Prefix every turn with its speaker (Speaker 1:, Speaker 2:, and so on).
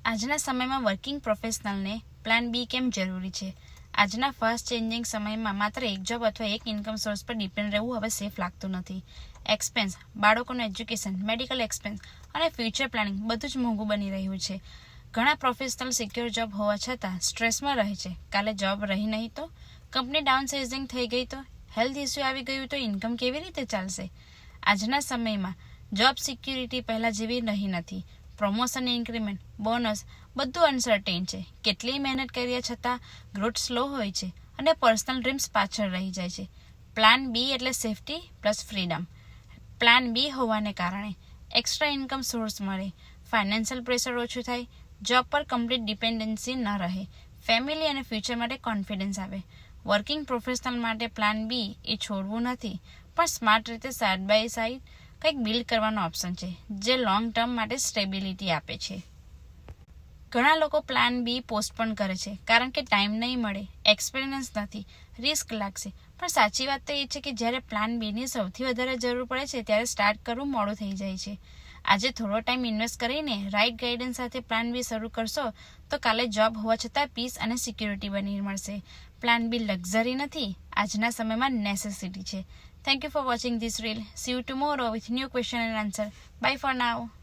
Speaker 1: આજના સમયમાં working પ્રોફેશનલને plan બી કેમ જરૂરી છે? આજના ફાસ્ટ ચેન્જિંગ સમયમાં માત્ર એક જોબ અથવા એક ઇન્કમ સોર્સ પર ડિપેન્ડ રહેવું હવે સેફ લાગતું નથી. એક્સપેન્સ, બાળકોનું એજ્યુકેશન, મેડિકલ એક્સપેન્સ અને ફ્યુચર પ્લાનિંગ બધું જ મોંઘું બની રહ્યું છે. ઘણા પ્રોફેશનલ સિક્યોર જોબ હોવા છતાં સ્ટ્રેસમાં રહે છે. કાલે જોબ રહી નહીં તો, કંપની ડાઉનસાઇઝિંગ થઈ ગઈ તો, હેલ્થ ઇસ્યુ આવી ગયું તો ઇન્કમ કેવી રીતે ચાલશે? આજના સમયમાં જોબ સિક્યુરિટી પહેલાં જેવી રહી નથી. પ્રમોશન, ઇન્ક્રીમેન્ટ, બોનસ બધું અનસર્ટેન છે. કેટલી મહેનત કર્યા છતાં ગ્રોથ સ્લો હોય છે અને પર્સનલ ડ્રીમ્સ પાછળ રહી જાય છે. પ્લાન બી એટલે સેફટી પ્લસ ફ્રીડમ. પ્લાન બી હોવાને કારણે એક્સ્ટ્રા ઇન્કમ સોર્સ મળે, ફાઇનાન્શિયલ પ્રેશર ઓછું થાય, જોબ પર કમ્પ્લીટ ડિપેન્ડન્સી ન રહે, ફેમિલી અને ફ્યુચર માટે કોન્ફિડન્સ આવે. વર્કિંગ પ્રોફેશનલ માટે પ્લાન બી એ છોડવું નથી, પણ સ્માર્ટ રીતે સાઇડ બાય સાઇડ કંઈક બિલ્ડ કરવાનો ઓપ્શન છે જે લોંગ ટર્મ માટે સ્ટેબિલિટી આપે છે. ઘણા લોકો પ્લાન બી પોસ્ટપોન કરે છે કારણ કે ટાઈમ નહીં મળે, એક્સપિરિયન્સ નથી, રિસ્ક લાગશે. પણ સાચી વાત તો એ છે કે જ્યારે પ્લાન બીની સૌથી વધારે જરૂર પડે છે ત્યારે સ્ટાર્ટ કરવું મોડું થઈ જાય છે. આજે થોડો ટાઈમ ઇન્વેસ્ટ કરીને રાઇટ ગાઈડન્સ સાથે પ્લાન બી શરૂ કરશો તો કાલે જોબ હોવા છતાં પીસ અને સિક્યુરિટી બની મળશે. પ્લાન બી લક્ઝરી નથી, આજના સમયમાં નેસેસિટી છે. Thank you for watching this reel. See you tomorrow with new question and answer. Bye for now.